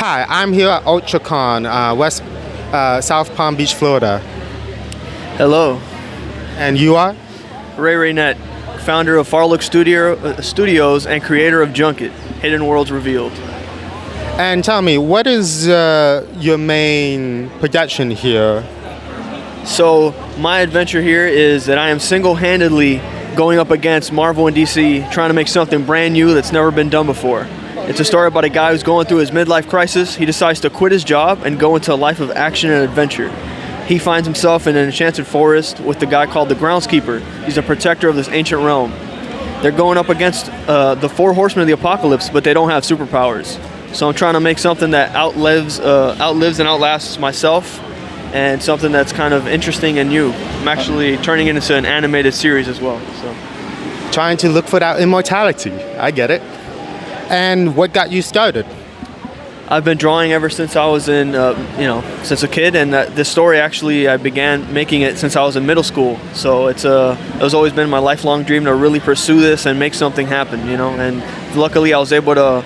Hi, I'm here at Ultracon, South Palm Beach, Florida. Hello, And you are? Ray Net, founder of Farlook Studios and creator of Junket, Hidden Worlds Revealed. And tell me, what is your main production here? So my adventure here is that I am single-handedly going up against Marvel and DC, trying to make something brand new that's never been done before. It's a story about a guy who's going through his midlife crisis. He decides to quit his job and go into a life of action and adventure. He finds himself in an enchanted forest with the guy called the Groundskeeper. He's a protector of this ancient realm. They're going up against the four horsemen of the apocalypse, but they don't have superpowers. So I'm trying to make something that outlives and outlasts myself, and something that's kind of interesting and new. I'm actually turning it into an animated series as well. So, Trying to look for that immortality. I get it. And what got you started? I've been drawing ever since I was since a kid, and this story actually I began making it since I was in middle school. So it has always been my lifelong dream to really pursue this and make something happen, And luckily I was able to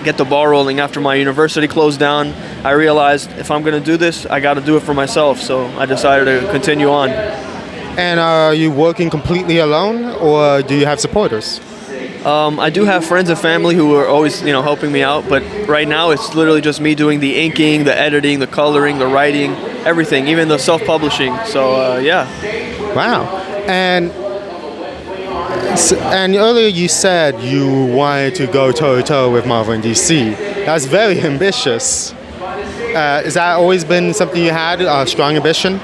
get the ball rolling after my university closed down. I realized if I'm going to do this, I got to do it for myself. So I decided to continue on. And are you working completely alone, or do you have supporters? I do have friends and family who are always, helping me out, but right now it's literally just me doing the inking, the editing, the coloring, the writing, everything, even the self-publishing. So, yeah. Wow. And earlier you said you wanted to go toe-to-toe with Marvel and DC. That's very ambitious. Has that always been something you had, a strong ambition?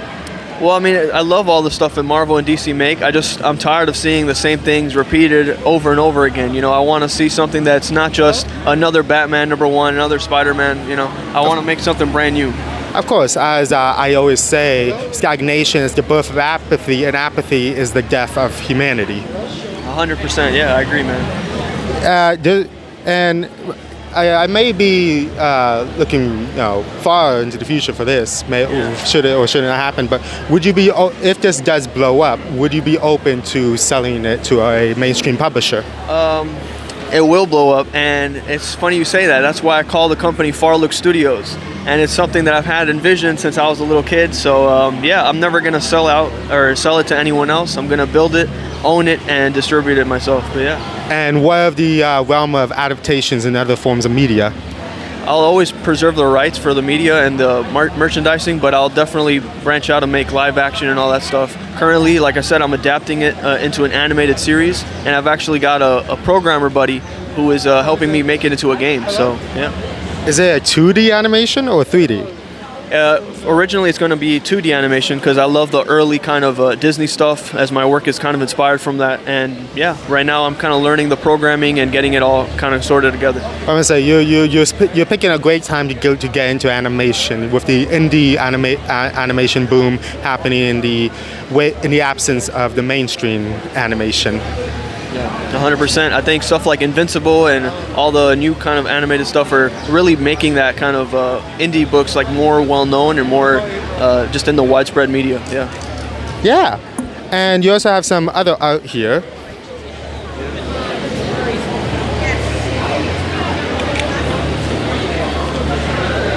Well, I love all the stuff that Marvel and DC make. I'm tired of seeing the same things repeated over and over again. I want to see something that's not just another Batman #1, another Spider-Man. I want to make something brand new. Of course, as I always say, stagnation is the birth of apathy, and apathy is the death of humanity. 100%, yeah, I agree, man. And I may be looking far into the future for this, should it or shouldn't it happen, but would you be, if this does blow up, would you be open to selling it to a mainstream publisher? It will blow up, and it's funny you say that. That's why I call the company Farlook Studios, and it's something that I've had envisioned since I was a little kid. So I'm never gonna sell out or sell it to anyone else. I'm gonna build it, own it, and distribute it myself. But yeah. And what of the realm of adaptations and other forms of media? I'll always preserve the rights for the media and the merchandising, but I'll definitely branch out and make live action and all that stuff. Currently, like I said, I'm adapting it into an animated series, and I've actually got a programmer buddy who is helping me make it into a game. So, yeah. Is it a 2D animation or 3D? Originally, it's going to be 2D animation because I love the early kind of Disney stuff, as my work is kind of inspired from that. And yeah, right now I'm kind of learning the programming and getting it all kind of sorted together. I'm gonna say you're picking a great time to get into animation with the indie animation boom happening in the absence of the mainstream animation. Yeah, 100%. I think stuff like Invincible and all the new kind of animated stuff are really making that kind of indie books like more well-known and more just in the widespread media. Yeah. Yeah. And you also have some other art here.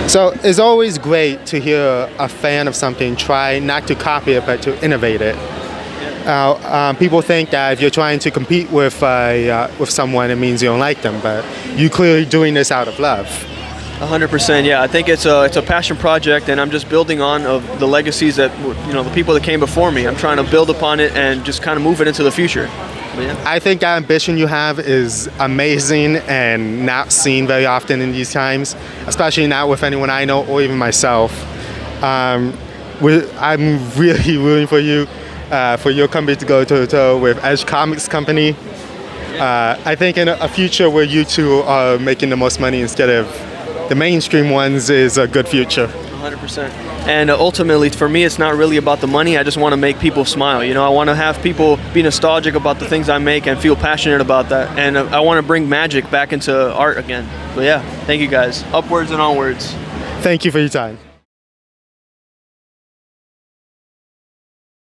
So it's always great to hear a fan of something try not to copy it but to innovate it. People think that if you're trying to compete with someone, it means you don't like them, but you're clearly doing this out of love. 100%, yeah. I think it's a passion project, and I'm just building on of the legacies that the people that came before me. I'm trying to build upon it and just kind of move it into the future. But, yeah. I think that ambition you have is amazing and not seen very often in these times, especially not with anyone I know or even myself. I'm really rooting for you. For your company to go toe-to-toe with Edge Comics Company. I think in a future where you two are making the most money instead of the mainstream ones is a good future. 100%. And ultimately, for me, it's not really about the money. I just want to make people smile. I want to have people be nostalgic about the things I make and feel passionate about that. And I want to bring magic back into art again. But yeah, thank you guys. Upwards and onwards. Thank you for your time.